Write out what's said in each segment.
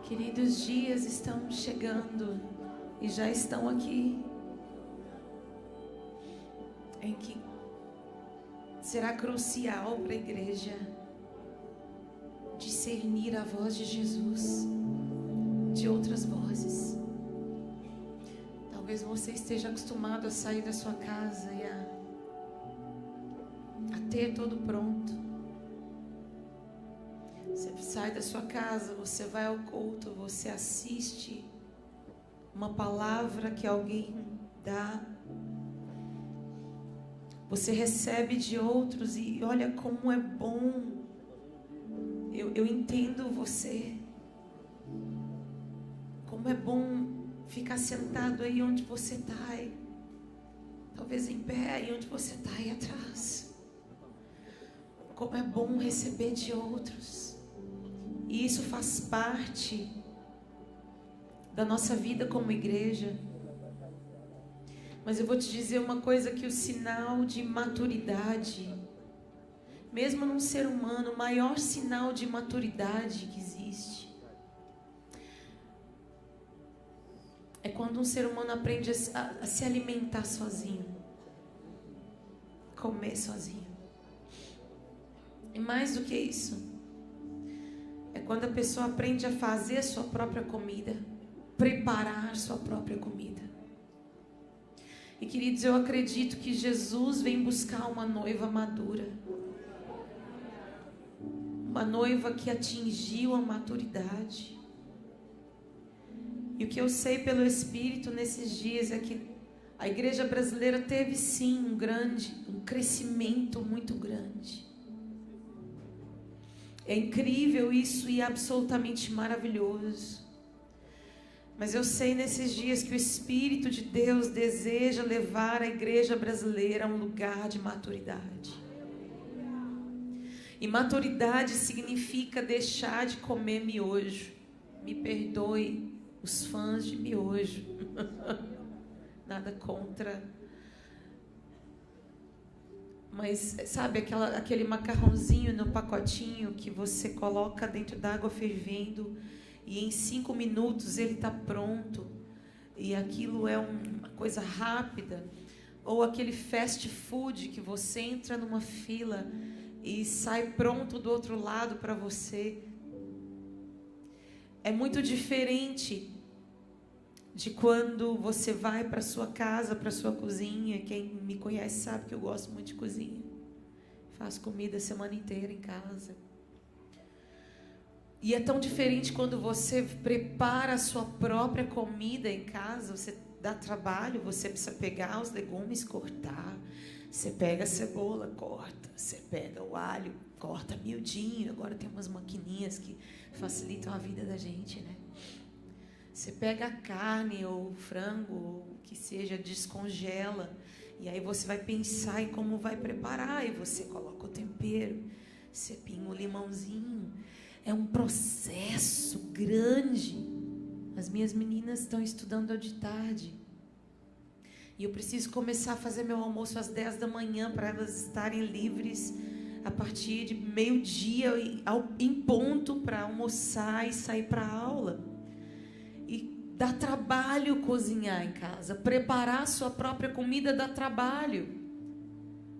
Queridos, dias estão chegando e já estão aqui em que será crucial para a igreja discernir a voz de Jesus de outras vozes. Talvez você esteja acostumado a sair da sua casa e a ter tudo pronto. Você sai da sua casa, você vai ao culto, você assiste uma palavra que alguém dá. Você recebe de outros e olha como é bom. Eu entendo você. Como é bom ficar sentado aí onde você está. Talvez em pé aí onde você está aí atrás. Como é bom receber de outros. E isso faz parte da nossa vida como igreja. Mas eu vou te dizer uma coisa, que o sinal de maturidade, mesmo num ser humano, o maior sinal de maturidade que existe é quando um ser humano aprende a se alimentar sozinho, comer sozinho. E mais do que isso, é quando a pessoa aprende a fazer a sua própria comida, preparar sua própria comida. E queridos, eu acredito que Jesus vem buscar uma noiva madura, uma noiva que atingiu a maturidade. E o que eu sei pelo Espírito nesses dias é que a igreja brasileira teve sim um crescimento muito grande. É incrível isso e absolutamente maravilhoso. Mas eu sei nesses dias que o Espírito de Deus deseja levar a igreja brasileira a um lugar de maturidade. E maturidade significa deixar de comer miojo. Me perdoe os fãs de miojo. Nada contra. Mas sabe aquele macarrãozinho no pacotinho que você coloca dentro da água fervendo e em 5 minutos ele está pronto e aquilo é uma coisa rápida? Ou aquele fast food que você entra numa fila e sai pronto do outro lado para você? É muito diferente de quando você vai para sua casa, para sua cozinha. Quem me conhece sabe que eu gosto muito de cozinha. Faço comida a semana inteira em casa. E é tão diferente quando você prepara a sua própria comida em casa. Você dá trabalho, você precisa pegar os legumes, cortar. Você pega a cebola, corta. Você pega o alho, corta miudinho. Agora tem umas maquininhas que facilitam a vida da gente, né? Você pega a carne ou o frango, ou o que seja, descongela. E aí você vai pensar em como vai preparar. E você coloca o tempero. Você pinga o limãozinho. É um processo grande. As minhas meninas estão estudando de tarde. E eu preciso começar a fazer meu almoço às 10 da manhã para elas estarem livres a partir de meio-dia em ponto para almoçar e sair para a aula. Dá trabalho cozinhar em casa. Preparar a sua própria comida dá trabalho.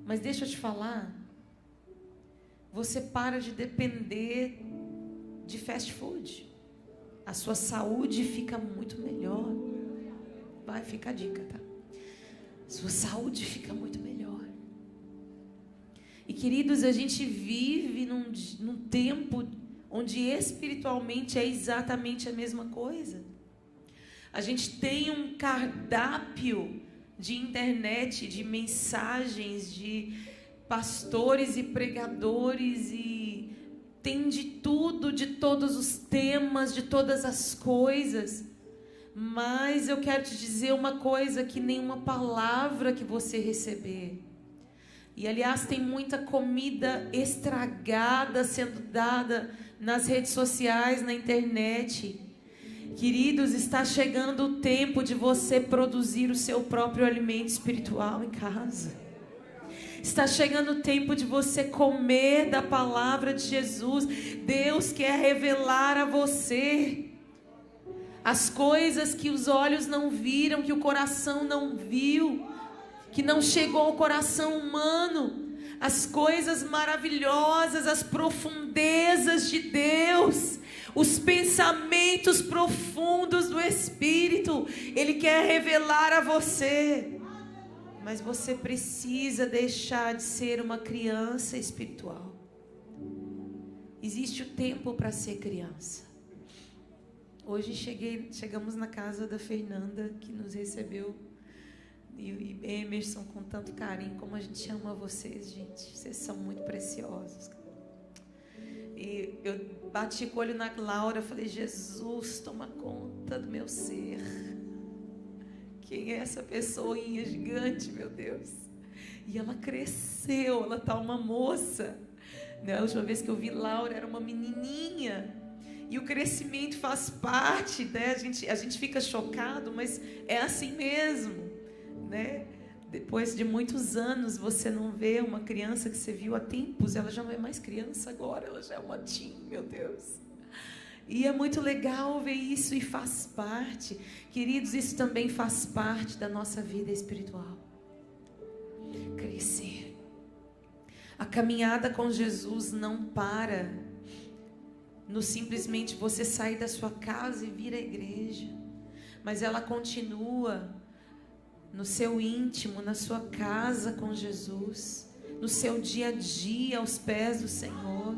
Mas deixa eu te falar. Você para de depender de fast food. A sua saúde fica muito melhor. Vai, fica a dica, tá? Sua saúde fica muito melhor. E queridos, a gente vive num tempo onde espiritualmente é exatamente a mesma coisa. A gente tem um cardápio de internet, de mensagens, de pastores e pregadores, e tem de tudo, de todos os temas, de todas as coisas. Mas eu quero te dizer uma coisa, que nenhuma palavra que você receber. E aliás, tem muita comida estragada sendo dada nas redes sociais, na internet. Queridos, está chegando o tempo de você produzir o seu próprio alimento espiritual em casa. Está chegando o tempo de você comer da palavra de Jesus. Deus quer revelar a você As coisas que os olhos não viram, que o coração não viu, que não chegou ao coração humano. As coisas maravilhosas, as profundezas de Deus, os pensamentos profundos do Espírito, Ele quer revelar a você. Mas você precisa deixar de ser uma criança espiritual. Existe o tempo para ser criança. Hoje chegamos na casa da Fernanda, que nos recebeu, e Emerson, com tanto carinho. Como a gente ama vocês, gente. Vocês são muito preciosos. E eu bati com o olho na Laura, falei: Jesus, toma conta do meu ser. Quem é essa pessoinha gigante, meu Deus? E ela cresceu, ela tá uma moça. A última vez que eu vi Laura, era uma menininha. E o crescimento faz parte, né? A gente fica chocado, mas é assim mesmo, né? Depois de muitos anos, você não vê uma criança que você viu há tempos, ela já não é mais criança agora, ela já é uma teen, meu Deus. E é muito legal ver isso, e faz parte. Queridos, isso também faz parte da nossa vida espiritual. Crescer. A caminhada com Jesus não para no simplesmente você sair da sua casa e vir à igreja, mas ela continua no seu íntimo, na sua casa com Jesus, no seu dia a dia aos pés do Senhor,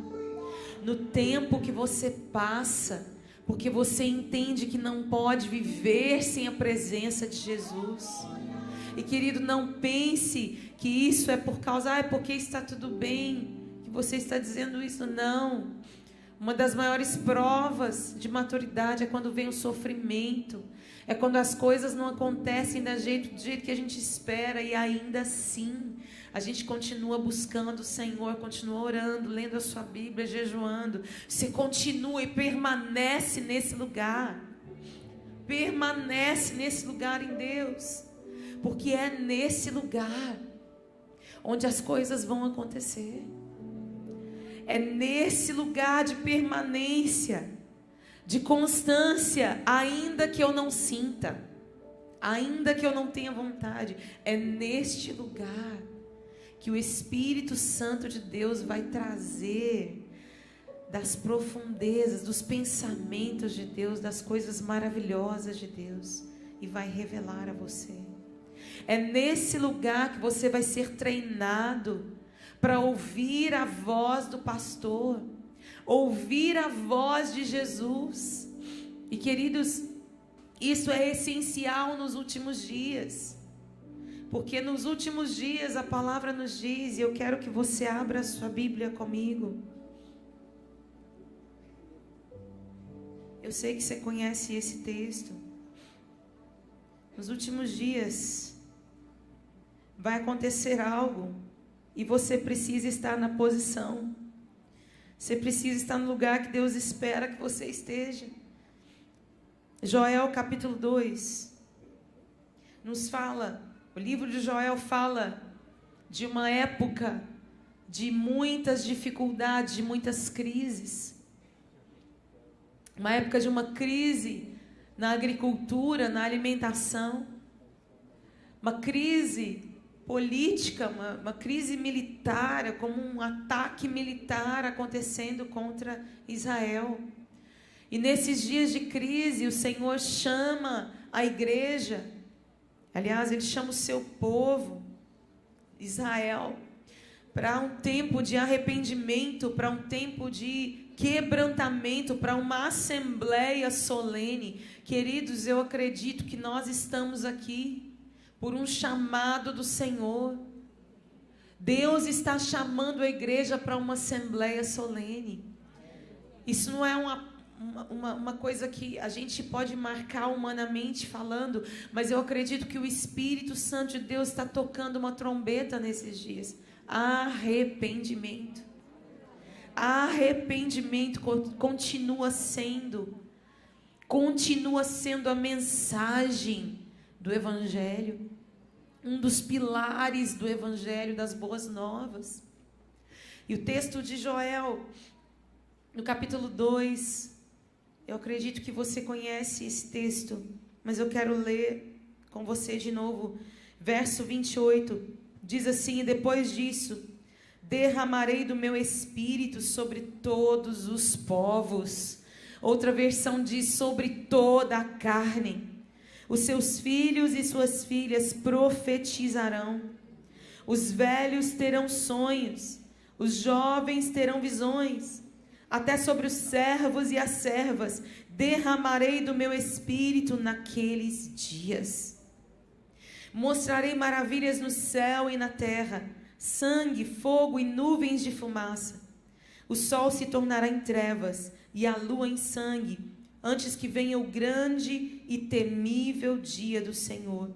no tempo que você passa, porque você entende que não pode viver sem a presença de Jesus. E querido, não pense que isso é por causa, é porque está tudo bem, que você está dizendo isso. Não. Uma das maiores provas de maturidade é quando vem o sofrimento, é quando as coisas não acontecem do jeito que a gente espera, e ainda assim a gente continua buscando o Senhor, continua orando, lendo a sua Bíblia, jejuando. Você continua e permanece nesse lugar. Permanece nesse lugar em Deus, porque é nesse lugar onde as coisas vão acontecer. É nesse lugar de permanência, de constância, ainda que eu não sinta, ainda que eu não tenha vontade. É neste lugar que o Espírito Santo de Deus vai trazer das profundezas, dos pensamentos de Deus, das coisas maravilhosas de Deus, e vai revelar a você. É nesse lugar que você vai ser treinado para ouvir a voz do pastor, ouvir a voz de Jesus. E queridos, isso é essencial nos últimos dias, porque nos últimos dias a palavra nos diz, e eu quero que você abra a sua Bíblia comigo. Eu sei que você conhece esse texto. Nos últimos dias vai acontecer algo, e você precisa estar na posição. Você precisa estar no lugar que Deus espera que você esteja. Joel capítulo 2 nos fala, o livro de Joel fala de uma época de muitas dificuldades, de muitas crises. Uma época de uma crise na agricultura, na alimentação. Uma crise política, uma crise militar, como um ataque militar acontecendo contra Israel. E nesses dias de crise, o Senhor chama a igreja, aliás, Ele chama o seu povo, Israel, para um tempo de arrependimento, para um tempo de quebrantamento, para uma assembleia solene. Queridos, eu acredito que nós estamos aqui por um chamado do Senhor. Deus está chamando a igreja para uma assembleia solene. Isso não é uma coisa que a gente pode marcar humanamente falando, mas eu acredito que o Espírito Santo de Deus está tocando uma trombeta nesses dias. Arrependimento. Arrependimento continua sendo a mensagem do Evangelho, um dos pilares do Evangelho, das boas novas. E o texto de Joel, no capítulo 2, Eu acredito que você conhece esse texto, mas eu quero ler com você de novo. Verso 28, diz assim: depois disso, derramarei do meu espírito sobre todos os povos. Outra versão diz: sobre toda a carne. Os seus filhos e suas filhas profetizarão. Os velhos terão sonhos. Os jovens terão visões. Até sobre os servos e as servas derramarei do meu espírito naqueles dias. Mostrarei maravilhas no céu e na terra, sangue, fogo e nuvens de fumaça. O sol se tornará em trevas e a lua em sangue, antes que venha o grande e temível dia do Senhor.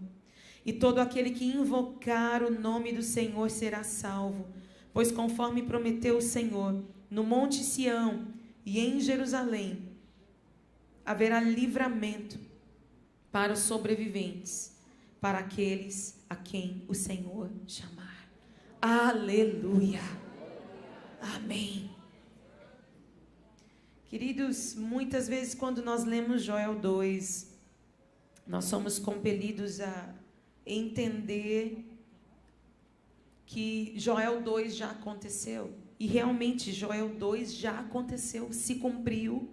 E todo aquele que invocar o nome do Senhor será salvo, pois conforme prometeu o Senhor, no monte Sião e em Jerusalém haverá livramento para os sobreviventes, para aqueles a quem o Senhor chamar. Aleluia. Amém. Queridos, muitas vezes quando nós lemos Joel 2, nós somos compelidos a entender que Joel 2 já aconteceu. E realmente Joel 2 já aconteceu, se cumpriu,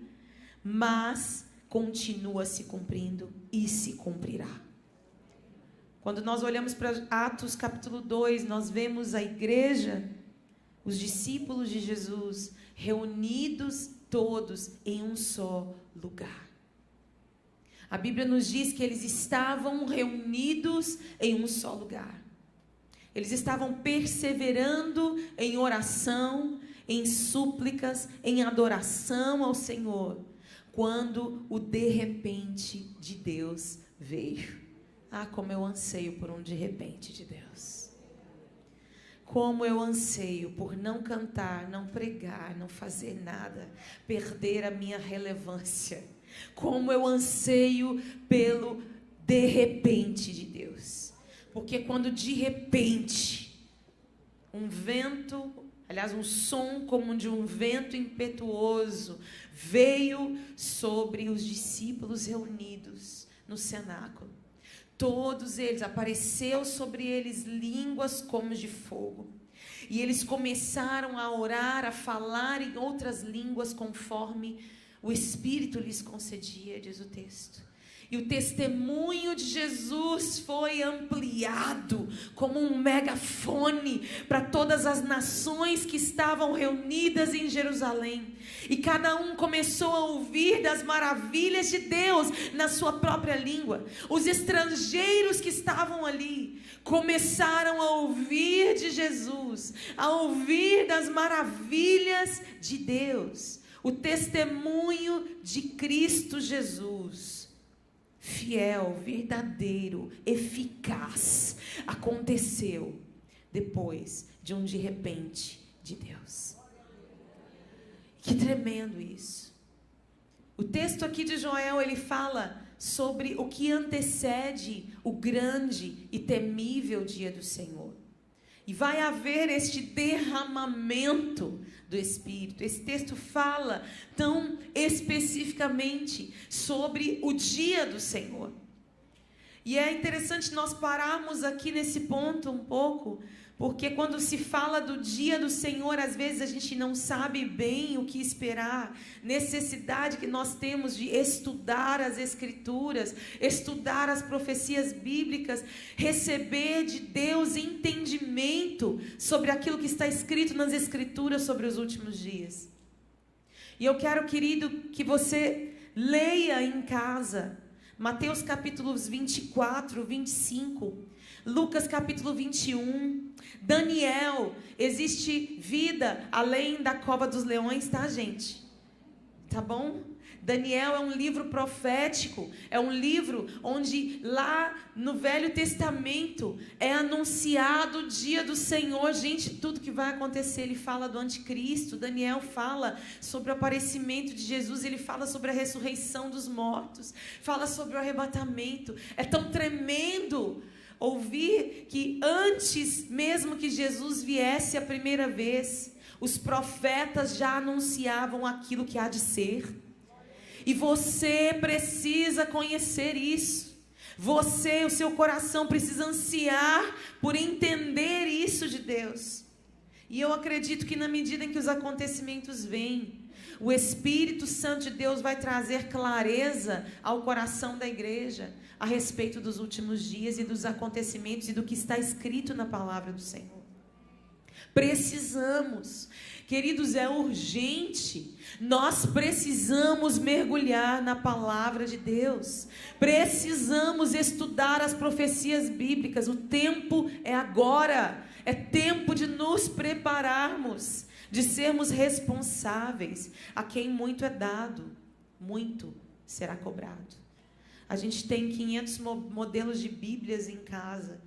mas continua se cumprindo e se cumprirá. Quando nós olhamos para Atos capítulo 2, nós vemos a igreja, os discípulos de Jesus, reunidos todos em um só lugar. A Bíblia nos diz que eles estavam reunidos em um só lugar. Eles estavam perseverando em oração, em súplicas, em adoração ao Senhor, quando o de repente de Deus veio. Ah, como eu anseio por um de repente de Deus. Como eu anseio por não cantar, não pregar, não fazer nada, perder a minha relevância. Como eu anseio pelo de repente de Deus. Porque quando de repente um vento, aliás, um som como de um vento impetuoso veio sobre os discípulos reunidos no cenáculo. Todos eles, apareceu sobre eles línguas como de fogo. E eles começaram a orar, a falar em outras línguas conforme o Espírito lhes concedia, diz o texto. E o testemunho de Jesus foi ampliado como um megafone para todas as nações que estavam reunidas em Jerusalém. E cada um começou a ouvir das maravilhas de Deus na sua própria língua. Os estrangeiros que estavam ali começaram a ouvir de Jesus, a ouvir das maravilhas de Deus. O testemunho de Cristo Jesus. Fiel, verdadeiro, eficaz, aconteceu depois de um de repente de Deus. Que tremendo isso. O texto aqui de Joel, ele fala sobre o que antecede o grande e temível dia do Senhor. E vai haver este derramamento do Espírito. Esse texto fala tão especificamente sobre o dia do Senhor. E é interessante nós pararmos aqui nesse ponto um pouco, porque quando se fala do dia do Senhor, às vezes a gente não sabe bem o que esperar. Necessidade que nós temos de estudar as Escrituras, estudar as profecias bíblicas, receber de Deus entendimento sobre aquilo que está escrito nas Escrituras sobre os últimos dias. E eu quero, querido, que você leia em casa Mateus capítulos 24, 25, Lucas capítulo 21, Daniel. Existe vida além da cova dos leões, tá, gente? Tá bom? Daniel é um livro profético, é um livro onde lá no Velho Testamento é anunciado o dia do Senhor. Gente, tudo que vai acontecer, ele fala do anticristo. Daniel fala sobre o aparecimento de Jesus, ele fala sobre a ressurreição dos mortos, fala sobre o arrebatamento. É tão tremendo ouvir que antes mesmo que Jesus viesse a primeira vez, os profetas já anunciavam aquilo que há de ser. E você precisa conhecer isso. Você, o seu coração precisa ansiar por entender isso de Deus. E eu acredito que na medida em que os acontecimentos vêm, o Espírito Santo de Deus vai trazer clareza ao coração da igreja a respeito dos últimos dias e dos acontecimentos e do que está escrito na palavra do Senhor. Precisamos, queridos, é urgente. Nós precisamos mergulhar na palavra de Deus. Precisamos estudar as profecias bíblicas. O tempo é agora. É tempo de nos prepararmos, de sermos responsáveis. A quem muito é dado, muito será cobrado. A gente tem 500 modelos de Bíblias em casa.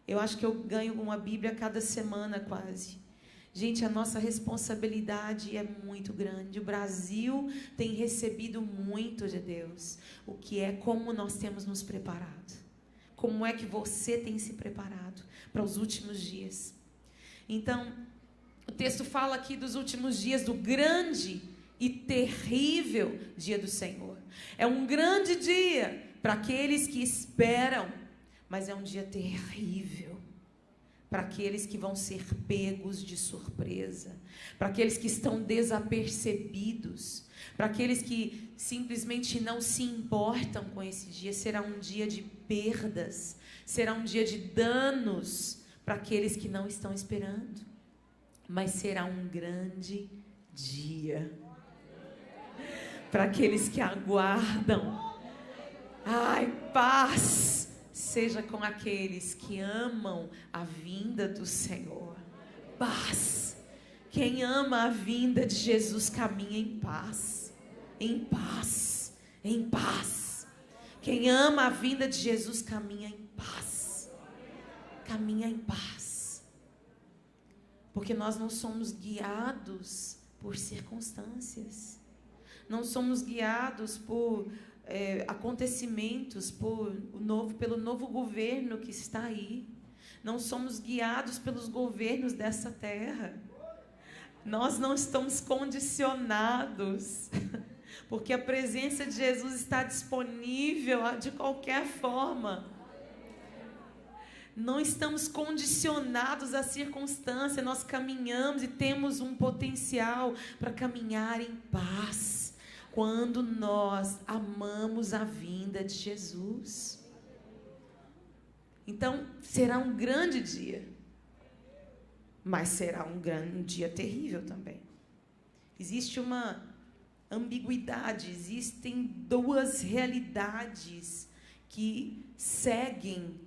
Eu acho que eu ganho uma Bíblia a cada semana quase. Gente, a nossa responsabilidade é muito grande. O Brasil tem recebido muito de Deus. O que é como nós temos nos preparado. Como é que você tem se preparado para os últimos dias? Então, o texto fala aqui dos últimos dias, do grande e terrível dia do Senhor. É um grande dia para aqueles que esperam, mas é um dia terrível para aqueles que vão ser pegos de surpresa, para aqueles que estão desapercebidos, para aqueles que simplesmente não se importam com esse dia. Será um dia de perdas, será um dia de danos para aqueles que não estão esperando, mas será um grande dia para aqueles que aguardam. Ai, paz seja com aqueles que amam a vinda do Senhor. Paz. Quem ama a vinda de Jesus caminha em paz. Em paz. Em paz. Quem ama a vinda de Jesus caminha em paz. Caminha em paz. Porque nós não somos guiados por circunstâncias. Não somos guiados por acontecimentos, pelo novo governo que está aí. Não somos guiados pelos governos dessa terra. Nós não estamos condicionados, porque a presença de Jesus está disponível de qualquer forma. Não estamos condicionados à circunstância, nós caminhamos e temos um potencial para caminhar em paz. Quando nós amamos a vinda de Jesus. Então, será um grande dia. Mas será um dia terrível também. Existe uma ambiguidade, existem duas realidades que seguem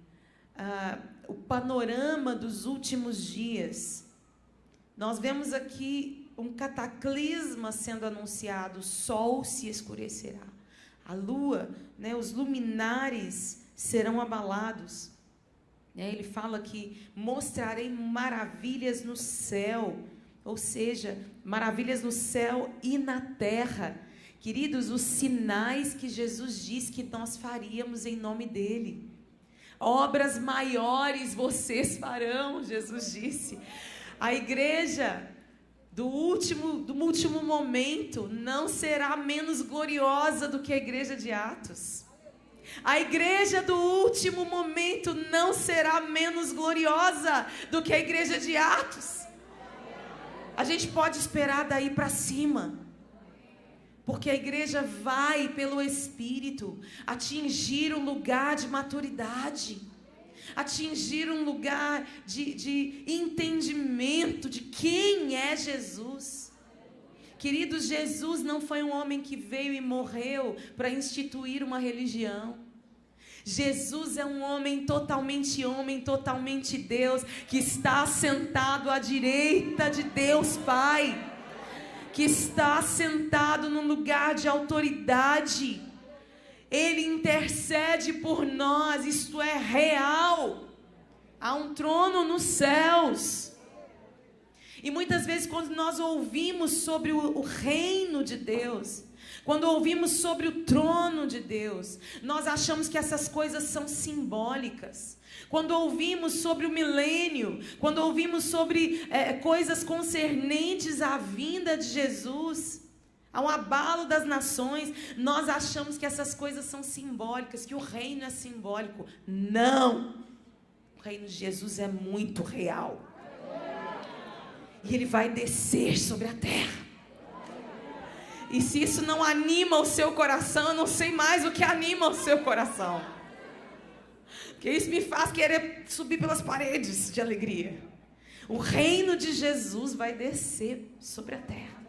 o panorama dos últimos dias. Nós vemos aqui um cataclisma sendo anunciado, o sol se escurecerá, a lua, os luminares serão abalados. Ele fala que mostrarei maravilhas no céu, ou seja, maravilhas no céu e na terra. Queridos, os sinais que Jesus diz que nós faríamos em nome dele. Obras maiores vocês farão, Jesus disse. A igreja do último momento não será menos gloriosa do que a igreja de Atos. A igreja do último momento não será menos gloriosa do que a igreja de Atos. A gente pode esperar daí para cima, porque a igreja vai pelo Espírito atingir um lugar de maturidade, atingir um lugar de entendimento de quem é Jesus. Queridos, Jesus não foi um homem que veio e morreu para instituir uma religião. Jesus é um homem, totalmente Deus, que está sentado à direita de Deus Pai, que está sentado num lugar de autoridade. Ele intercede por nós, isto é real. Há um trono nos céus. E muitas vezes quando nós ouvimos sobre o reino de Deus, quando ouvimos sobre o trono de Deus, nós achamos que essas coisas são simbólicas. Quando ouvimos sobre o milênio, quando ouvimos sobre coisas concernentes à vinda de Jesus, Há um abalo das nações. Nós achamos que essas coisas são simbólicas, que o reino é simbólico. Não! O reino de Jesus é muito real. E ele vai descer sobre a terra. E se isso não anima o seu coração, eu não sei mais o que anima o seu coração. Porque isso me faz querer subir pelas paredes de alegria. O reino de Jesus vai descer sobre a terra.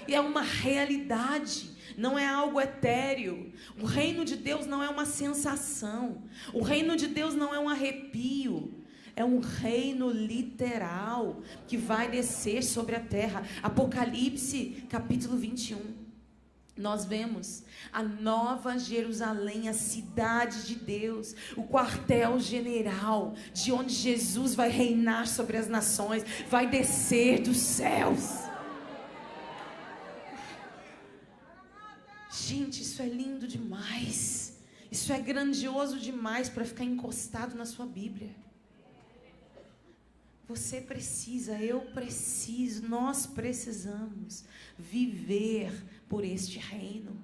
E é uma realidade, não é algo etéreo. O reino de Deus não é uma sensação. O reino de Deus não é um arrepio. É um reino literal que vai descer sobre a terra. Apocalipse, capítulo 21. Nós vemos a Nova Jerusalém, a cidade de Deus, o quartel-general, de onde Jesus vai reinar sobre as nações, vai descer dos céus. Gente, isso é lindo demais. Isso é grandioso demais para ficar encostado na sua Bíblia. Você precisa, eu preciso, nós precisamos viver por este reino,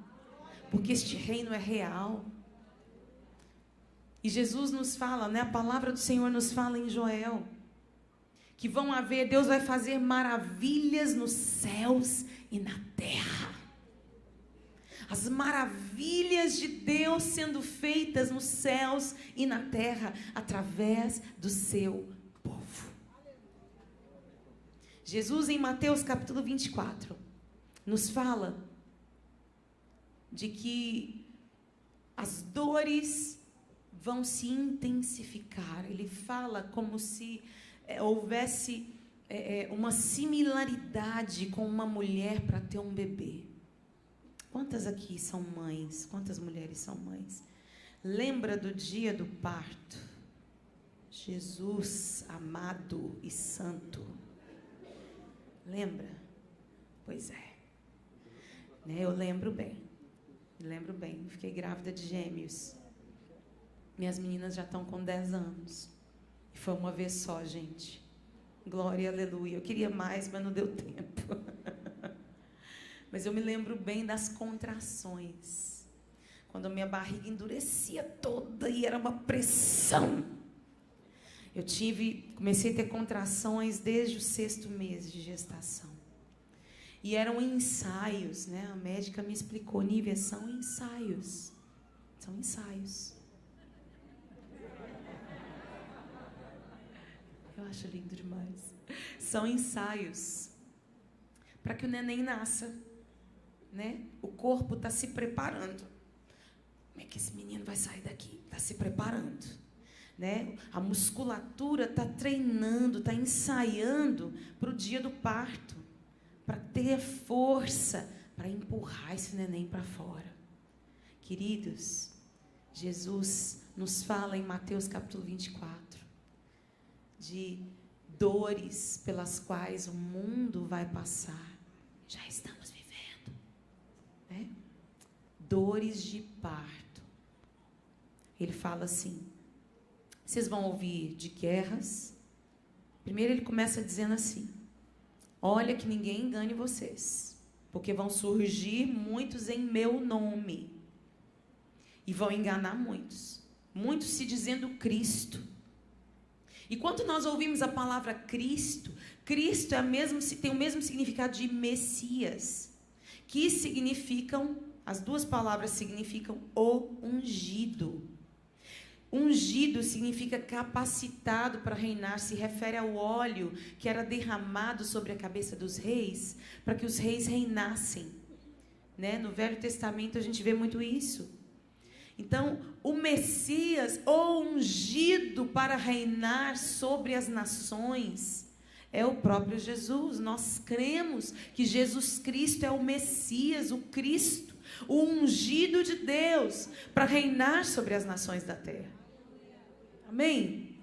porque este reino é real. E Jesus nos fala, né? A palavra do Senhor nos fala em Joel, que vão haver, Deus vai fazer maravilhas nos céus e na terra. As maravilhas de Deus sendo feitas nos céus e na terra, através do seu povo. Jesus, em Mateus capítulo 24, nos fala de que as dores vão se intensificar. Ele fala como se houvesse uma similaridade com uma mulher para ter um bebê. Quantas aqui são mães? Quantas mulheres são mães? Lembra do dia do parto? Jesus, amado e santo. Lembra? Pois é. Eu lembro bem. Fiquei grávida de gêmeos. Minhas meninas já estão com 10 anos. E foi uma vez só, gente. Glória, aleluia. Eu queria mais, mas não deu tempo. Mas eu me lembro bem das contrações. Quando a minha barriga endurecia toda e era uma pressão. Comecei a ter contrações desde o 6º mês de gestação. E eram ensaios, né? A médica me explicou, Nívia, são ensaios. São ensaios. Eu acho lindo demais. São ensaios. Para que o neném nasça. Né? O corpo está se preparando. Como é que esse menino vai sair daqui? Está se preparando. Né? A musculatura está treinando, está ensaiando para o dia do parto, para ter força para empurrar esse neném para fora. Queridos, Jesus nos fala em Mateus capítulo 24 de dores pelas quais o mundo vai passar. Já estamos vivendo, né? Dores de parto. Ele fala assim: vocês vão ouvir de guerras. Primeiro ele começa dizendo assim: olha que ninguém engane vocês, porque vão surgir muitos em meu nome e vão enganar muitos. Muitos se dizendo Cristo. E quando nós ouvimos a palavra Cristo, Cristo tem o mesmo significado de Messias, que significam, as duas palavras significam o ungido. Ungido significa capacitado para reinar, se refere ao óleo que era derramado sobre a cabeça dos reis, para que os reis reinassem. Né? No Velho Testamento a gente vê muito isso. Então, o Messias, o ungido para reinar sobre as nações, é o próprio Jesus. Nós cremos que Jesus Cristo é o Messias, o Cristo, o ungido de Deus, para reinar sobre as nações da terra. Amém?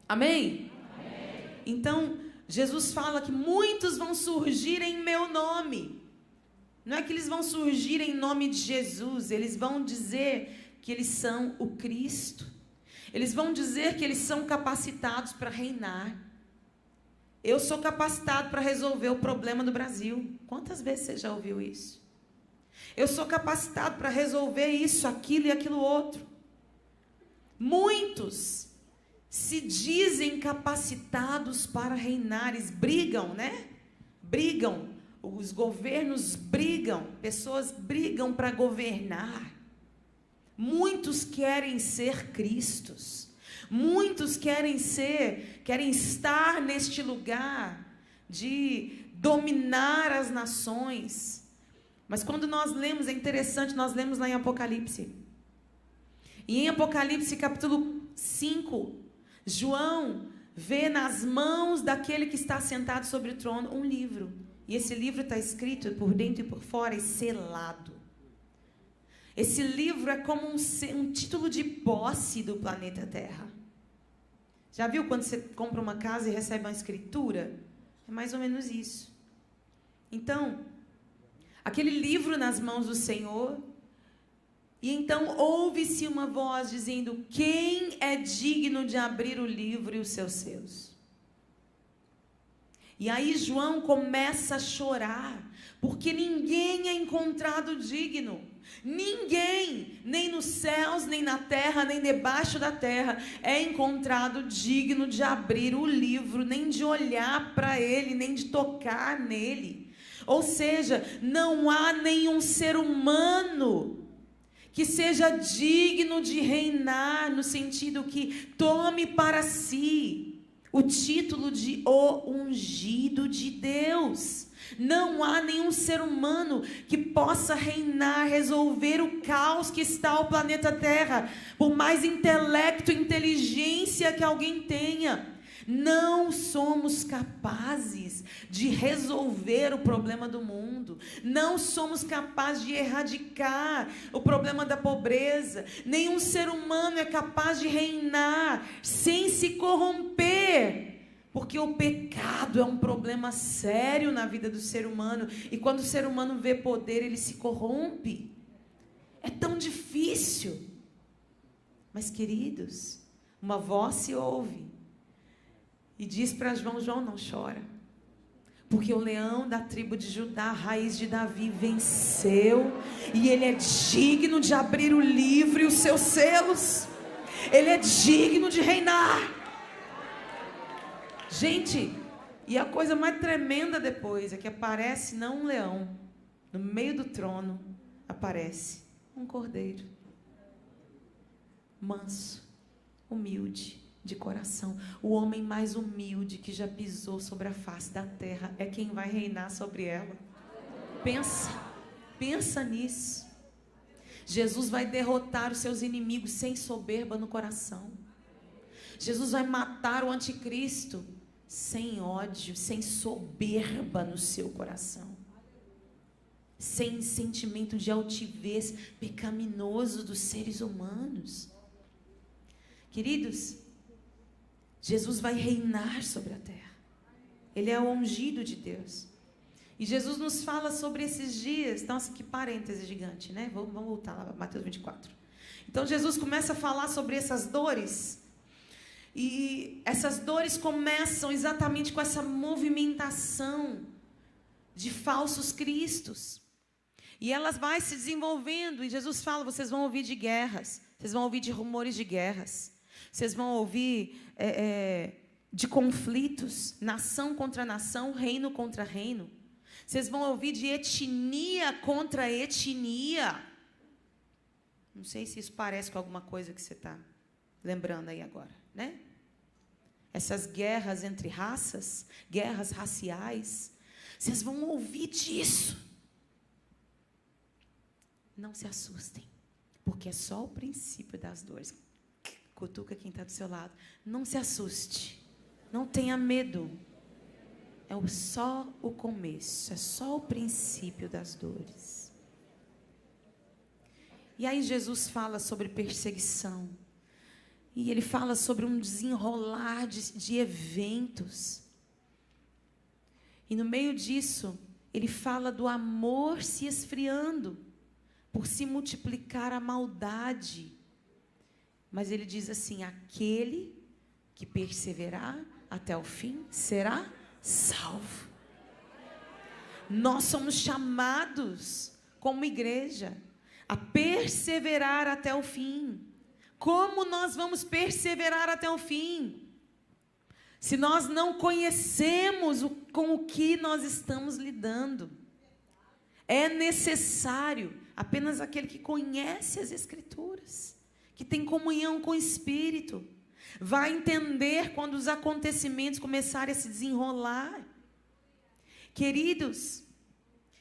Amém? Amém? Então, Jesus fala que muitos vão surgir em meu nome. Não é que eles vão surgir em nome de Jesus, eles vão dizer que eles são o Cristo. Eles vão dizer que eles são capacitados para reinar. Eu sou capacitado para resolver o problema do Brasil. Quantas vezes você já ouviu isso? Eu sou capacitado para resolver isso, aquilo e aquilo outro. Muitos se dizem capacitados para reinar. Eles brigam, né? Brigam. Os governos brigam. Pessoas brigam para governar. Muitos querem ser Cristos. Muitos querem estar neste lugar de dominar as nações. Mas quando nós lemos, é interessante, nós lemos lá em Apocalipse. E em Apocalipse capítulo 5, João vê nas mãos daquele que está sentado sobre o trono um livro. E esse livro está escrito por dentro e por fora e selado. Esse livro é como um título de posse do planeta Terra. Já viu quando você compra uma casa e recebe uma escritura? É mais ou menos isso. Então, aquele livro nas mãos do Senhor, e então ouve-se uma voz dizendo: quem é digno de abrir o livro e os seus selos? E aí João começa a chorar, porque ninguém é encontrado digno. Ninguém, nem nos céus, nem na terra, nem debaixo da terra, é encontrado digno de abrir o livro, nem de olhar para ele, nem de tocar nele. Ou seja, não há nenhum ser humano que seja digno de reinar, no sentido que tome para si o título de o ungido de Deus. Não há nenhum ser humano que possa reinar, resolver o caos que está o planeta Terra, por mais intelecto e inteligência que alguém tenha. Não somos capazes de resolver o problema do mundo. Não somos capazes de erradicar o problema da pobreza. Nenhum ser humano é capaz de reinar sem se corromper. Porque o pecado é um problema sério na vida do ser humano. E quando o ser humano vê poder, ele se corrompe. É tão difícil. Mas, queridos, uma voz se ouve e diz para João: João, não chora, porque o leão da tribo de Judá, a raiz de Davi, venceu, e ele é digno de abrir o livro e os seus selos. Ele é digno de reinar. Gente, e a coisa mais tremenda depois é que aparece não um leão, no meio do trono aparece um cordeiro, manso, humilde de coração. O homem mais humilde que já pisou sobre a face da terra é quem vai reinar sobre ela. Pensa nisso. Jesus vai derrotar os seus inimigos sem soberba no coração. Jesus vai matar o anticristo sem ódio, sem soberba no seu coração, sem sentimento de altivez pecaminoso dos seres humanos. Queridos, Jesus vai reinar sobre a terra. Ele é o ungido de Deus. E Jesus nos fala sobre esses dias. Nossa, que parêntese gigante, né? Vamos voltar lá para Mateus 24. Então Jesus começa a falar sobre essas dores. E essas dores começam exatamente com essa movimentação de falsos cristos. E elas vão se desenvolvendo. E Jesus fala: vocês vão ouvir de guerras. Vocês vão ouvir de rumores de guerras. Vocês vão ouvir de conflitos. Nação contra nação, reino contra reino. Vocês vão ouvir de etnia contra etnia. Não sei se isso parece com alguma coisa que você está lembrando aí agora, né? Essas guerras entre raças, guerras raciais, vocês vão ouvir disso. Não se assustem, porque é só o princípio das dores. Cutuca quem está do seu lado. Não se assuste, não tenha medo. É só o começo, é só o princípio das dores. E aí Jesus fala sobre perseguição. E ele fala sobre um desenrolar de eventos. E no meio disso, ele fala do amor se esfriando, por se multiplicar a maldade. Mas ele diz assim: aquele que perseverar até o fim será salvo. Nós somos chamados, como igreja, a perseverar até o fim. Como nós vamos perseverar até o fim? Se nós não conhecemos com o que nós estamos lidando. É necessário apenas aquele que conhece as Escrituras, que tem comunhão com o Espírito, vai entender quando os acontecimentos começarem a se desenrolar. Queridos,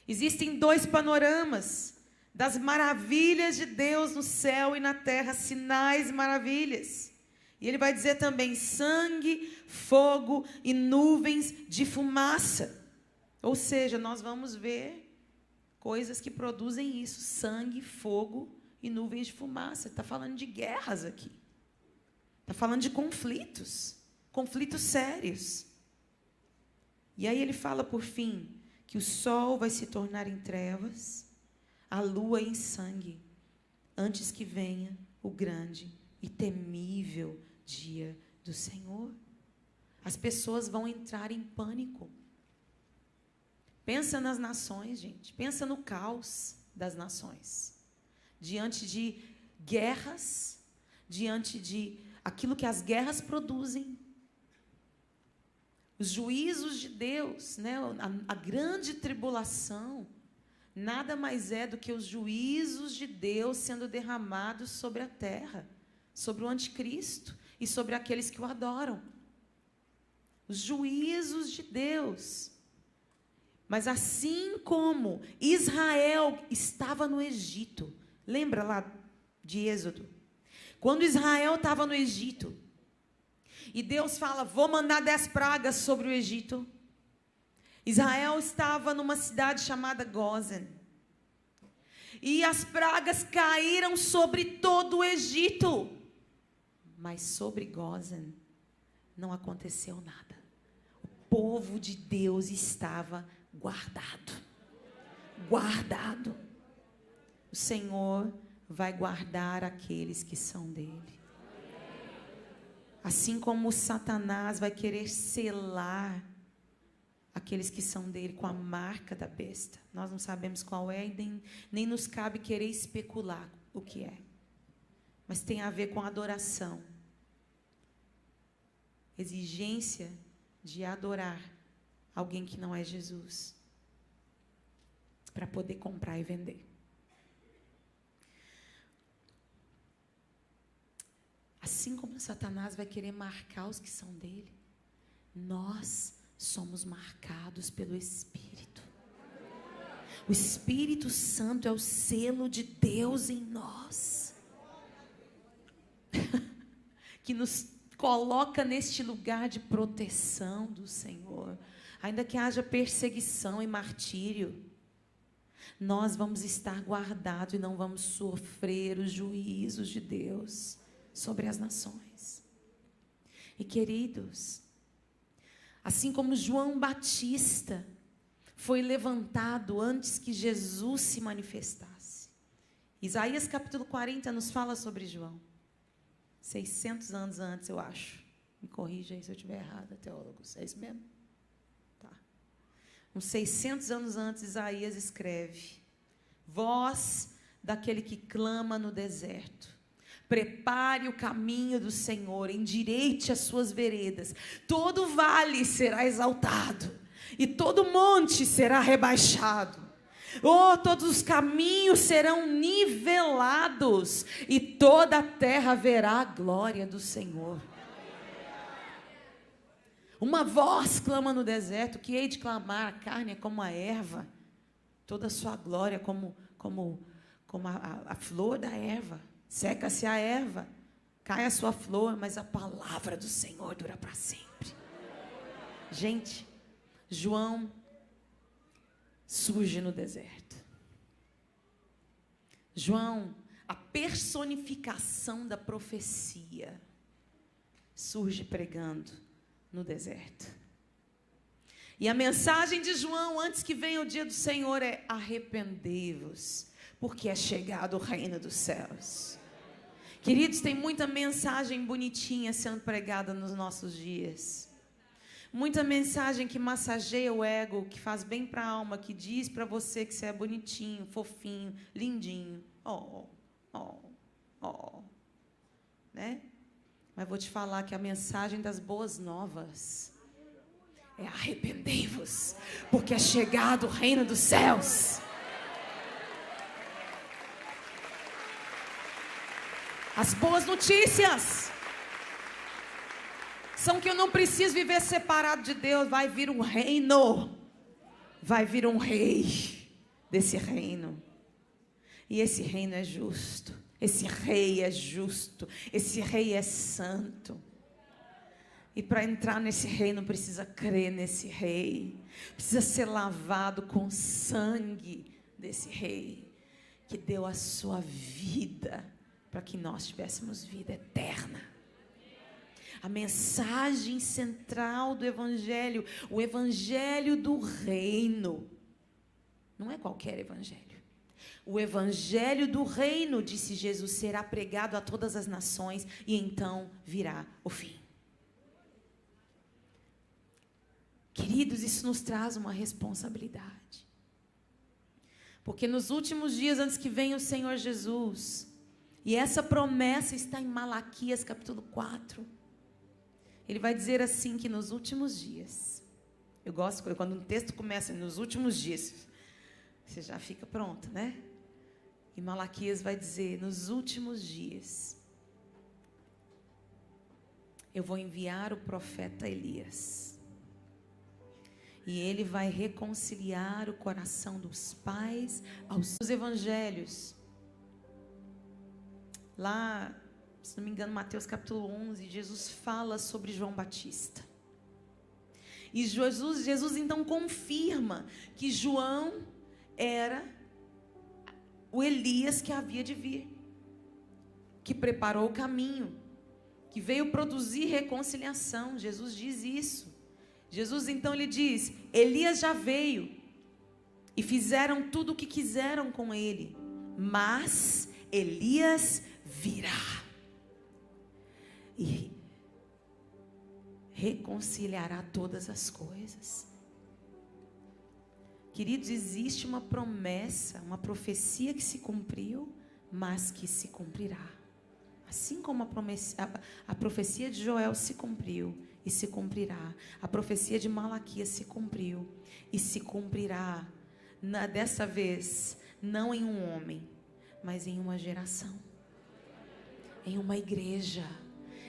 existem 2 panoramas das maravilhas de Deus no céu e na terra, sinais e maravilhas. E ele vai dizer também sangue, fogo e nuvens de fumaça. Ou seja, nós vamos ver coisas que produzem isso, sangue, fogo e nuvens de fumaça. Está falando de guerras aqui. Está falando de conflitos sérios. E aí ele fala, por fim, que o sol vai se tornar em trevas, a lua em sangue, antes que venha o grande e temível dia do Senhor. As pessoas vão entrar em pânico. Pensa nas nações, gente. Pensa no caos das nações. Diante de guerras, diante de aquilo que as guerras produzem. Os juízos de Deus, né? A grande tribulação, nada mais é do que os juízos de Deus sendo derramados sobre a terra, sobre o anticristo e sobre aqueles que o adoram. Os juízos de Deus. Mas assim como Israel estava no Egito, lembra lá de Êxodo? Quando Israel estava no Egito, e Deus fala, vou mandar 10 pragas sobre o Egito. Israel estava numa cidade chamada Gósen. E as pragas caíram sobre todo o Egito. Mas sobre Gósen não aconteceu nada. O povo de Deus estava guardado. Guardado. O Senhor vai guardar aqueles que são dele. Assim como Satanás vai querer selar aqueles que são dele com a marca da besta. Nós não sabemos qual é e nem nos cabe querer especular o que é. Mas tem a ver com adoração. Exigência de adorar alguém que não é Jesus. Para poder comprar e vender. Assim como Satanás vai querer marcar os que são dele, nós somos marcados pelo Espírito. O Espírito Santo é o selo de Deus em nós. Que nos coloca neste lugar de proteção do Senhor. Ainda que haja perseguição e martírio, nós vamos estar guardados e não vamos sofrer os juízos de Deus sobre as nações. E queridos, assim como João Batista foi levantado antes que Jesus se manifestasse. Isaías capítulo 40 nos fala sobre João. 600 anos antes, eu acho. Me corrija aí se eu estiver errada, teólogos. É isso mesmo? Tá. Uns 600 anos antes, Isaías escreve: voz daquele que clama no deserto. Prepare o caminho do Senhor, endireite as suas veredas. Todo vale será exaltado, e todo monte será rebaixado. Oh, todos os caminhos serão nivelados, e toda a terra verá a glória do Senhor. Uma voz clama no deserto, que hei de clamar, a carne é como a erva, toda a sua glória como a flor da erva. Seca-se a erva, cai a sua flor, mas a palavra do Senhor dura para sempre. Gente, João surge no deserto. João, a personificação da profecia, surge pregando no deserto. E a mensagem de João, antes que venha o dia do Senhor, é: arrependei-vos, porque é chegado o reino dos céus. Queridos, tem muita mensagem bonitinha sendo pregada nos nossos dias. Muita mensagem que massageia o ego, que faz bem para a alma, que diz para você que você é bonitinho, fofinho, lindinho. Né? Mas vou te falar que a mensagem das boas novas é: arrependei-vos, porque é chegado o reino dos céus. As boas notícias são que eu não preciso viver separado de Deus. Vai vir um reino, vai vir um rei desse reino, e esse reino é justo, esse rei é justo, esse rei é santo. E para entrar nesse reino precisa crer nesse rei, precisa ser lavado com o sangue desse rei, que deu a sua vida para que nós tivéssemos vida eterna. A mensagem central do evangelho, o evangelho do reino, não é qualquer evangelho. O evangelho do reino, disse Jesus, será pregado a todas as nações e então virá o fim. Queridos, isso nos traz uma responsabilidade. Porque nos últimos dias, antes que venha o Senhor Jesus, e essa promessa está em Malaquias capítulo 4, ele vai dizer assim, que nos últimos dias, eu gosto quando um texto começa nos últimos dias, você já fica pronta, né? E Malaquias vai dizer: nos últimos dias, eu vou enviar o profeta Elias, e ele vai reconciliar o coração dos pais aos evangelhos. Lá, se não me engano, Mateus capítulo 11, Jesus fala sobre João Batista. E Jesus então confirma que João era o Elias que havia de vir, que preparou o caminho, que veio produzir reconciliação. Jesus diz isso. Jesus então ele diz: Elias já veio e fizeram tudo o que quiseram com ele, mas Elias virá e reconciliará todas as coisas. Queridos, existe uma promessa, uma profecia que se cumpriu, mas que se cumprirá. Assim como a profecia de Joel se cumpriu e se cumprirá, a profecia de Malaquias se cumpriu e se cumprirá. Dessa vez, não em um homem, mas em uma geração, em uma igreja,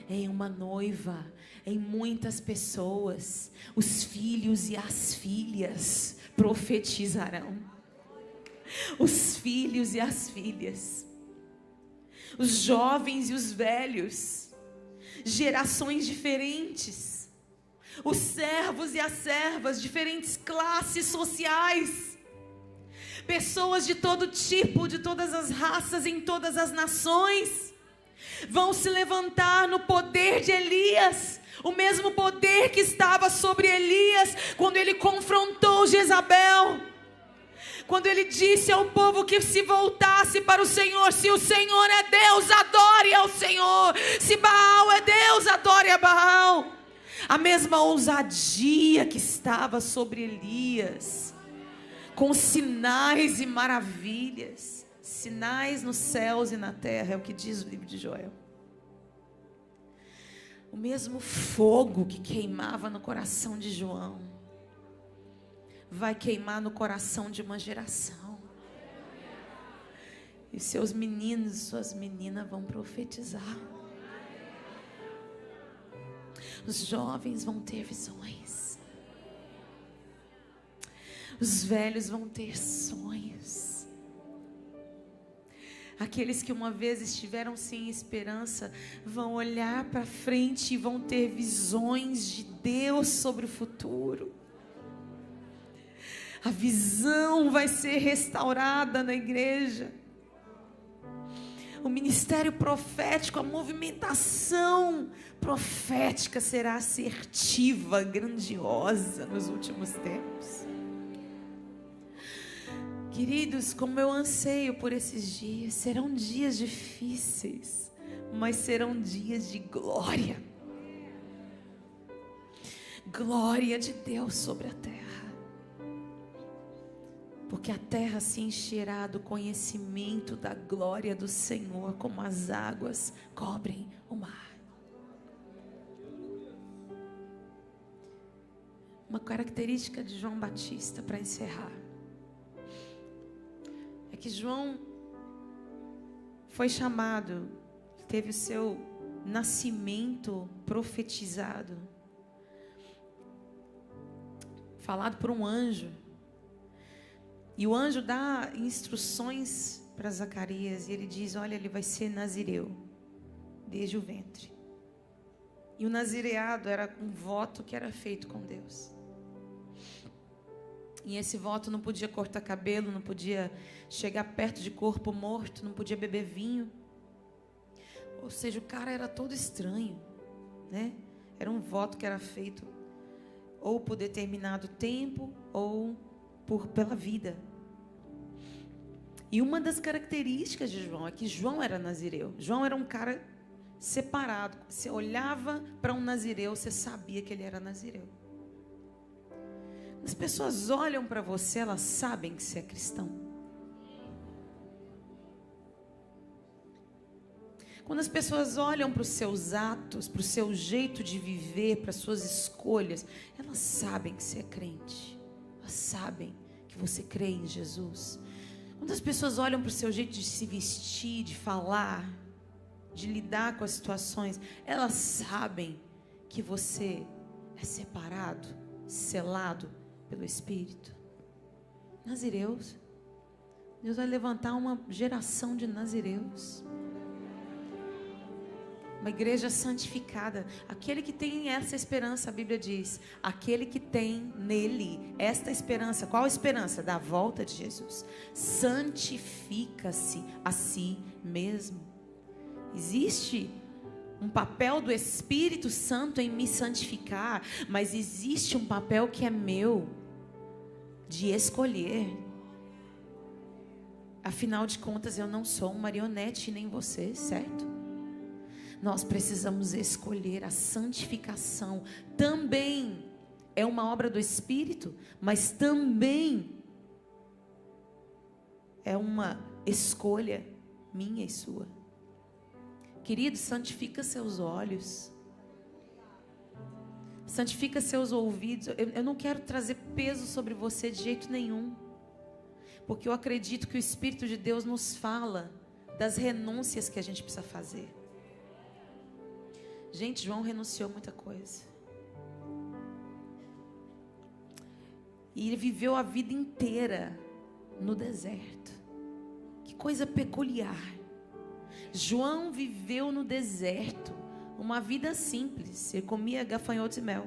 em uma noiva, em muitas pessoas. Os filhos e as filhas profetizarão. Os filhos e as filhas, os jovens e os velhos, gerações diferentes, os servos e as servas, diferentes classes sociais, pessoas de todo tipo, de todas as raças, em todas as nações, vão se levantar no poder de Elias, o mesmo poder que estava sobre Elias quando ele confrontou Jezabel, quando ele disse ao povo que se voltasse para o Senhor. Se o Senhor é Deus, adore ao Senhor. Se Baal é Deus, adore a Baal. A mesma ousadia que estava sobre Elias, com sinais e maravilhas, sinais nos céus e na terra, é o que diz o livro de Joel. O mesmo fogo que queimava no coração de João vai queimar no coração de uma geração. E seus meninos e suas meninas vão profetizar. Os jovens vão ter visões. Os velhos vão ter sonhos. Aqueles que uma vez estiveram sem esperança vão olhar para frente e vão ter visões de Deus sobre o futuro. A visão vai ser restaurada na igreja. O ministério profético, a movimentação profética será assertiva, grandiosa nos últimos tempos. Queridos, como eu anseio por esses dias, serão dias difíceis, mas serão dias de glória. glória de Deus sobre a terra. Porque a terra se encherá do conhecimento da glória do Senhor, como as águas cobrem o mar. Uma característica de João Batista, para encerrar, é que João foi chamado, teve o seu nascimento profetizado, falado por um anjo. E o anjo dá instruções para Zacarias e ele diz: olha, ele vai ser nazireu desde o ventre. E o nazireado era um voto que era feito com Deus. E esse voto não podia cortar cabelo, não podia chegar perto de corpo morto, não podia beber vinho. Ou seja, o cara era todo estranho, né? Era um voto que era feito ou por determinado tempo ou pela vida. E uma das características de João é que João era nazireu. João era um cara separado. Você olhava para um nazireu, você sabia que ele era nazireu. As pessoas olham para você, elas sabem que você é cristão. Quando as pessoas olham para os seus atos, para o seu jeito de viver, para as suas escolhas, elas sabem que você é crente. Elas sabem que você crê em Jesus. Quando as pessoas olham para o seu jeito de se vestir, de falar, de lidar com as situações, elas sabem que você é separado, selado pelo Espírito. Nazireus. Deus vai levantar uma geração de nazireus. Uma igreja santificada. Aquele que tem essa esperança, a Bíblia diz, aquele que tem nele esta esperança. Qual a esperança? Da volta de Jesus. Santifica-se a si mesmo. Existe um papel do Espírito Santo em me santificar, mas existe um papel que é meu, de escolher. Afinal de contas, eu não sou uma marionete, nem você, certo? Nós precisamos escolher. A santificação também é uma obra do Espírito, mas também é uma escolha minha e sua. Querido, santifica seus olhos, santifica seus ouvidos. Eu não quero trazer peso sobre você de jeito nenhum, porque eu acredito que o Espírito de Deus nos fala das renúncias que a gente precisa fazer. Gente, João renunciou muita coisa. E ele viveu a vida inteira no deserto. Que coisa peculiar. João viveu no deserto uma vida simples. Ele comia gafanhotos e mel.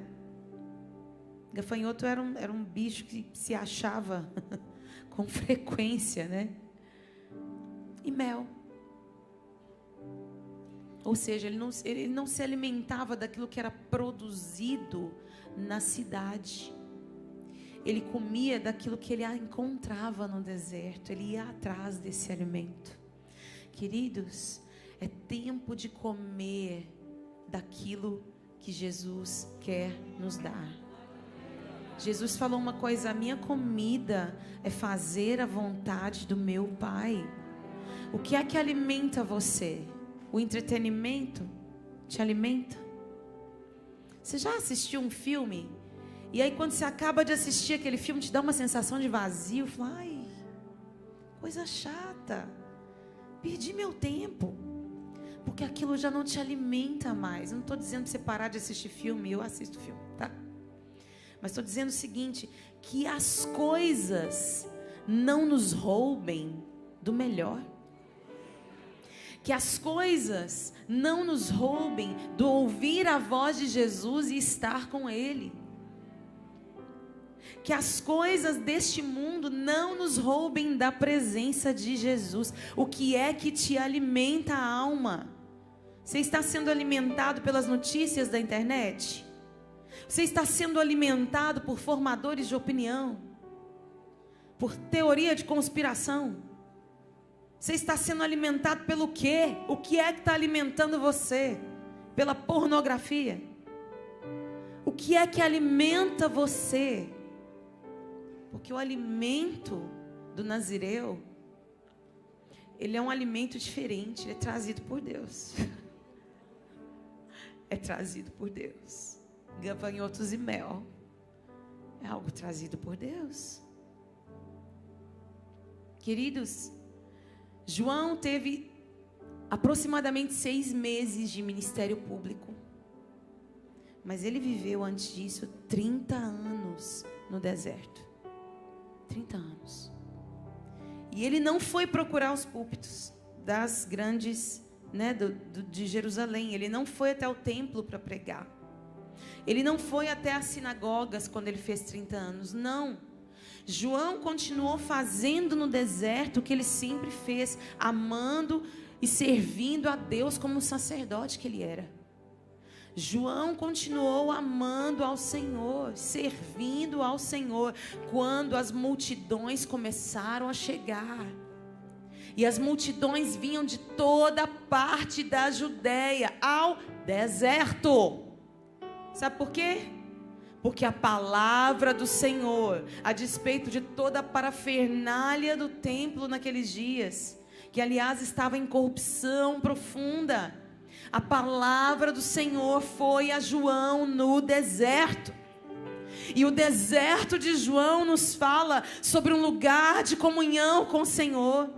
Gafanhoto era um bicho que se achava com frequência, né? E mel. Ou seja, ele não se alimentava daquilo que era produzido na cidade. Ele comia daquilo que ele encontrava no deserto. Ele ia atrás desse alimento. Queridos, é tempo de comer daquilo que Jesus quer nos dar. Jesus falou uma coisa: a minha comida é fazer a vontade do meu Pai. O que é que alimenta você? O entretenimento te alimenta? Você já assistiu um filme? E aí quando você acaba de assistir aquele filme, te dá uma sensação de vazio. Fala, ai, coisa chata. Perdi meu tempo. Porque aquilo já não te alimenta mais. Eu não estou dizendo para você parar de assistir filme. Eu assisto filme, tá? Mas estou dizendo o seguinte, que as coisas não nos roubem do melhor. Que as coisas não nos roubem do ouvir a voz de Jesus e estar com Ele. Que as coisas deste mundo não nos roubem da presença de Jesus. O que é que te alimenta a alma? Você está sendo alimentado pelas notícias da internet? Você está sendo alimentado por formadores de opinião? Por teoria de conspiração? Você está sendo alimentado pelo quê? O que é que está alimentando você? Pela pornografia? O que é que alimenta você? Porque o alimento do nazireu, ele é um alimento diferente, ele é trazido por Deus. É trazido por Deus. Gafanhotos e mel é algo trazido por Deus. Queridos, João teve aproximadamente 6 meses de ministério público. Mas ele viveu antes disso 30 anos no deserto. 30 anos. E ele não foi procurar os púlpitos das grandes, de Jerusalém. Ele não foi até o templo para pregar. Ele não foi até as sinagogas quando ele fez 30 anos. Não. João continuou fazendo no deserto o que ele sempre fez, amando e servindo a Deus como um sacerdote que ele era. João continuou amando ao Senhor, servindo ao Senhor, quando as multidões começaram a chegar. E as multidões vinham de toda parte da Judéia ao deserto. Sabe por quê? Porque a palavra do Senhor, a despeito de toda a parafernália do templo naqueles dias, que aliás estava em corrupção profunda, a palavra do Senhor foi a João no deserto. E o deserto de João nos fala sobre um lugar de comunhão com o Senhor.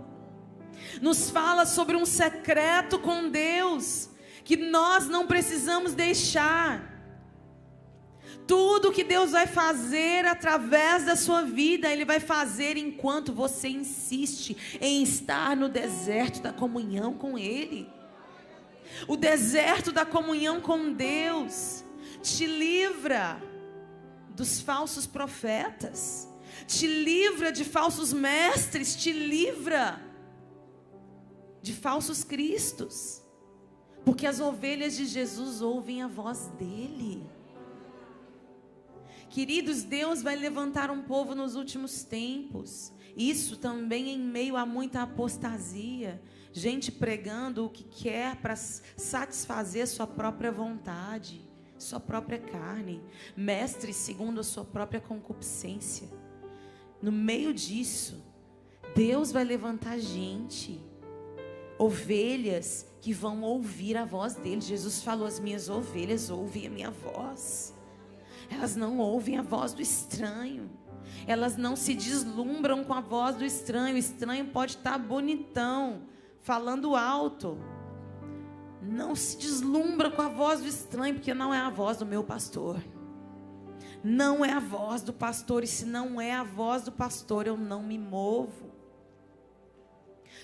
Nos fala sobre um secreto com Deus, que nós não precisamos deixar. Tudo que Deus vai fazer através da sua vida, Ele vai fazer enquanto você insiste em estar no deserto da comunhão com Ele. O deserto da comunhão com Deus te livra dos falsos profetas, te livra de falsos mestres, te livra de falsos cristos, porque as ovelhas de Jesus ouvem a voz dele. Queridos, Deus vai levantar um povo nos últimos tempos, isso também em meio a muita apostasia, gente pregando o que quer para satisfazer sua própria vontade, sua própria carne, mestres segundo a sua própria concupiscência. No meio disso, Deus vai levantar gente, ovelhas que vão ouvir a voz dele. Jesus falou: as minhas ovelhas ouvem a minha voz. Elas não ouvem a voz do estranho. Elas não se deslumbram com a voz do estranho. O estranho pode estar bonitão, falando alto. Não se deslumbra com a voz do estranho, porque não é a voz do meu pastor. Não é a voz do pastor. E se não é a voz do pastor, eu não me movo.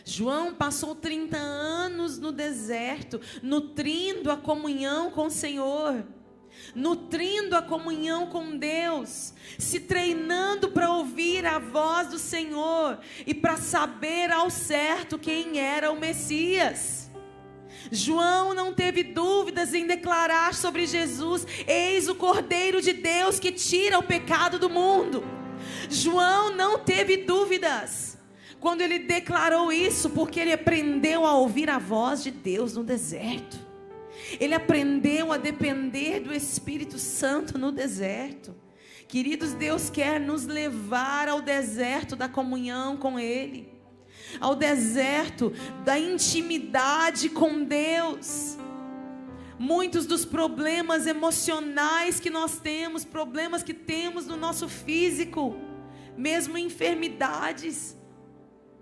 João passou 30 anos no deserto, nutrindo a comunhão com o Senhor, nutrindo a comunhão com Deus, se treinando para ouvir a voz do Senhor e para saber ao certo quem era o Messias. João não teve dúvidas em declarar sobre Jesus: eis o Cordeiro de Deus que tira o pecado do mundo. João não teve dúvidas quando ele declarou isso, porque ele aprendeu a ouvir a voz de Deus no deserto. Ele aprendeu a depender do Espírito Santo no deserto. Queridos, Deus quer nos levar ao deserto da comunhão com Ele, ao deserto da intimidade com Deus. Muitos dos problemas emocionais que nós temos, problemas que temos no nosso físico, mesmo enfermidades,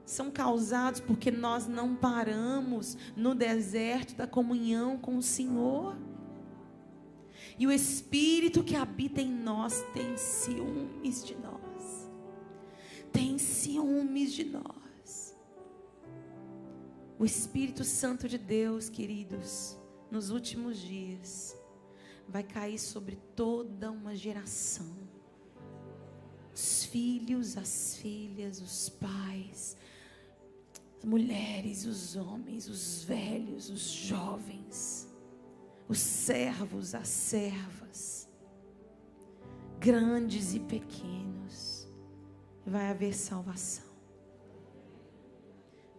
são causados porque nós não paramos no deserto da comunhão com o Senhor. E o Espírito que habita em nós tem ciúmes de nós. Tem ciúmes de nós. O Espírito Santo de Deus, queridos, nos últimos dias, vai cair sobre toda uma geração. Os filhos, as filhas, os pais, as mulheres, os homens, os velhos, os jovens, os servos, as servas, grandes e pequenos. Vai haver salvação.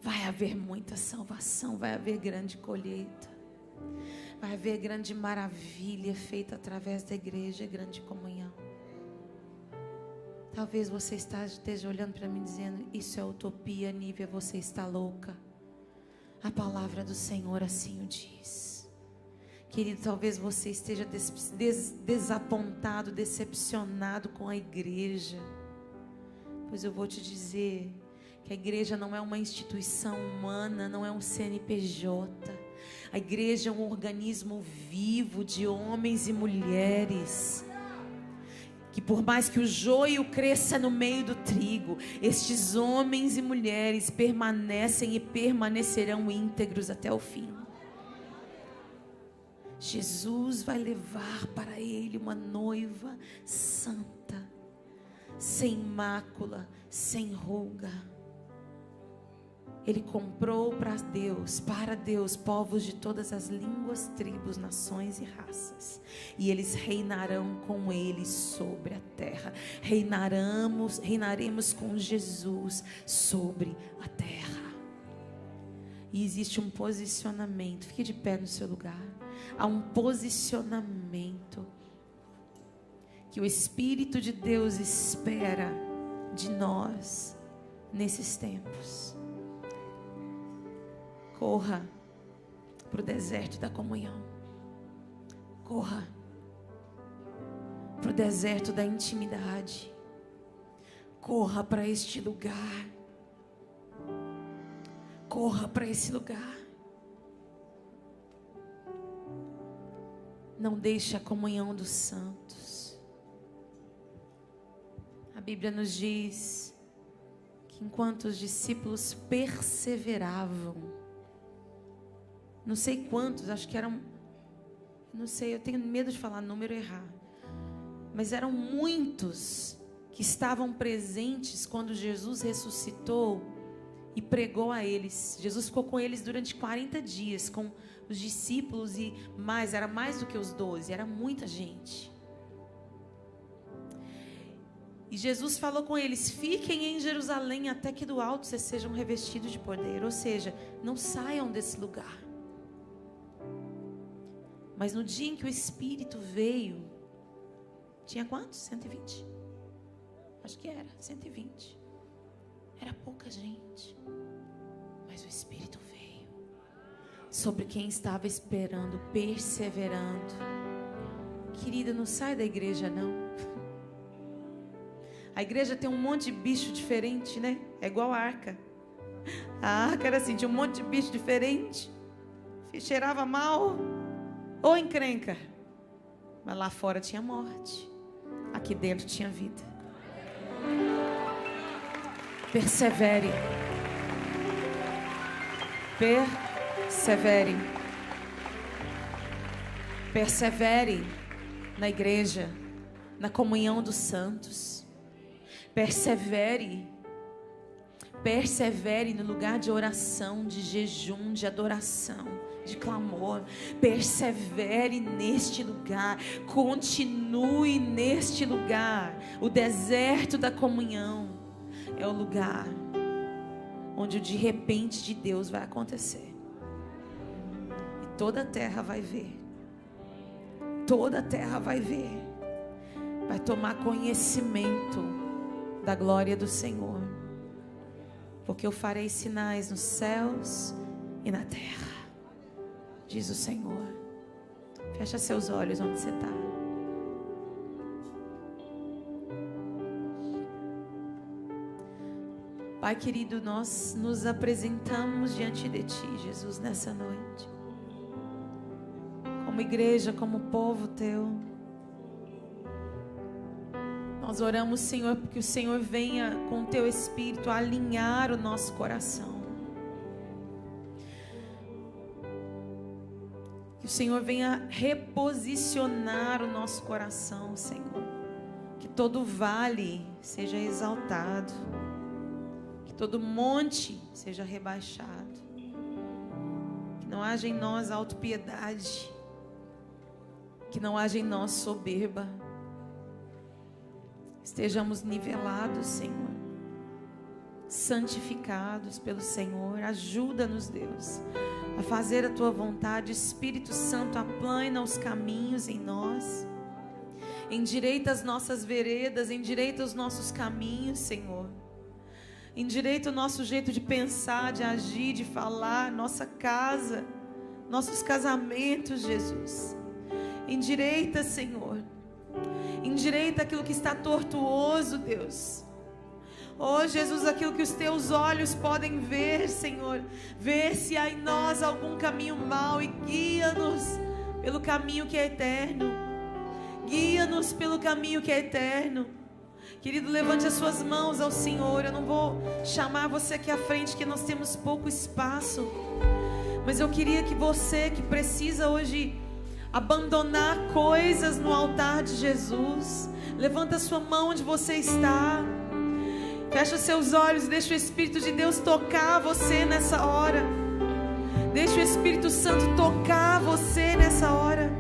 Vai haver muita salvação, vai haver grande colheita. Vai haver grande maravilha feita através da igreja, grande comunhão. Talvez você esteja olhando para mim dizendo: isso é utopia, Nívia, você está louca. A palavra do Senhor assim o diz. Querido, talvez você esteja desapontado, decepcionado com a igreja. Pois eu vou te dizer que a igreja não é uma instituição humana, não é um CNPJ. A igreja é um organismo vivo de homens e mulheres, que por mais que o joio cresça no meio do trigo, estes homens e mulheres permanecem e permanecerão íntegros até o fim. Jesus vai levar para ele uma noiva santa, sem mácula, sem ruga. Ele comprou para Deus, povos de todas as línguas, tribos, nações e raças. E eles reinarão com ele sobre a terra. Reinaremos com Jesus sobre a terra. E existe um posicionamento. Fique de pé no seu lugar. Há um posicionamento que o Espírito de Deus espera de nós nesses tempos. Corra para o deserto da comunhão. Corra para o deserto da intimidade. Corra para este lugar. Corra para esse lugar. Não deixe a comunhão dos santos. A Bíblia nos diz que enquanto os discípulos perseveravam, não sei quantos, acho que eram, não sei, eu tenho medo de falar número e errar, mas eram muitos que estavam presentes quando Jesus ressuscitou e pregou a eles. Jesus ficou com eles durante 40 dias, com os discípulos e mais, era mais do que os 12, era muita gente. E Jesus falou com eles: fiquem em Jerusalém até que do alto vocês sejam revestidos de poder. Ou seja, não saiam desse lugar. Mas no dia em que o Espírito veio, tinha quantos? 120? Acho que era 120. Era pouca gente. Mas o Espírito veio sobre quem estava esperando, perseverando. Querida, não sai da igreja não. A igreja tem um monte de bicho diferente, né? É igual a arca. A arca era assim, tinha um monte de bicho diferente. Cheirava mal. Ou encrenca. Mas lá fora tinha morte. Aqui dentro tinha vida. Persevere. Persevere. Persevere na igreja, na comunhão dos santos. Persevere. Persevere no lugar de oração, de jejum, de adoração, de clamor. Persevere neste lugar. Continue neste lugar. O deserto da comunhão é o lugar onde o de repente de Deus vai acontecer. E toda a terra vai ver. Toda a terra vai ver. Vai tomar conhecimento da glória do Senhor. Porque eu farei sinais nos céus e na terra, diz o Senhor. Fecha seus olhos onde você está. Pai querido, nós nos apresentamos diante de Ti, Jesus, nessa noite. Como igreja, como povo Teu. Nós oramos, Senhor, porque o Senhor venha com o Teu Espírito alinhar o nosso coração. Que o Senhor venha reposicionar o nosso coração, Senhor. Que todo vale seja exaltado. Que todo monte seja rebaixado. Que não haja em nós autopiedade. Que não haja em nós soberba. Estejamos nivelados, Senhor, santificados pelo Senhor. Ajuda-nos, Deus, a fazer a tua vontade. Espírito Santo, aplana os caminhos em nós. Endireita as nossas veredas, endireita os nossos caminhos, Senhor. Endireita o nosso jeito de pensar, de agir, de falar, nossa casa, nossos casamentos, Jesus. Endireita, Senhor. Endireita aquilo que está tortuoso, Deus. Oh, Jesus, aquilo que os teus olhos podem ver, Senhor. Ver se há em nós algum caminho mau e guia-nos pelo caminho que é eterno. Guia-nos pelo caminho que é eterno. Querido, levante as suas mãos ao Senhor. Eu não vou chamar você aqui à frente, que nós temos pouco espaço. Mas eu queria que você, que precisa hoje abandonar coisas no altar de Jesus, levanta a sua mão onde você está. Fecha os seus olhos e deixa o Espírito de Deus tocar você nessa hora. Deixa o Espírito Santo tocar você nessa hora.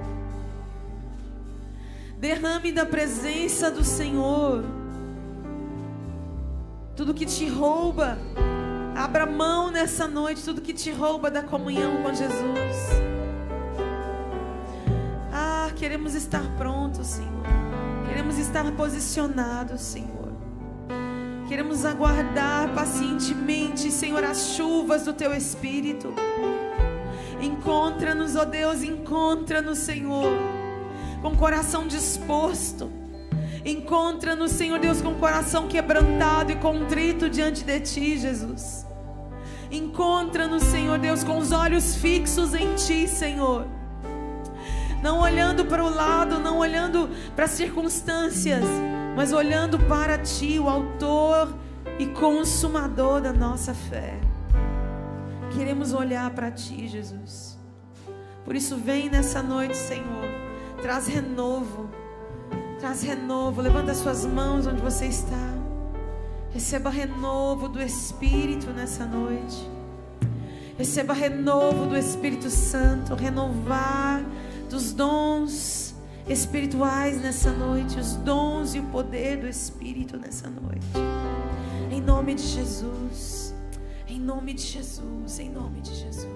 Derrame da presença do Senhor tudo que te rouba. Abra mão nessa noite, tudo que te rouba da comunhão com Jesus. Queremos estar prontos, Senhor. Queremos estar posicionados, Senhor. Queremos aguardar pacientemente, Senhor, as chuvas do Teu Espírito. Encontra-nos, ó Deus, encontra-nos, Senhor, com o coração disposto. Encontra-nos, Senhor Deus, com o coração quebrantado e contrito diante de Ti, Jesus. Encontra-nos, Senhor Deus, com os olhos fixos em Ti, Senhor. Não olhando para o lado, não olhando para as circunstâncias, mas olhando para Ti, o autor e consumador da nossa fé. Queremos olhar para Ti, Jesus. Por isso, vem nessa noite, Senhor. Traz renovo. Traz renovo. Levanta as suas mãos onde você está. Receba renovo do Espírito nessa noite. Receba renovo do Espírito Santo. Renovar dos dons espirituais nessa noite, os dons e o poder do Espírito nessa noite, em nome de Jesus, em nome de Jesus, em nome de Jesus.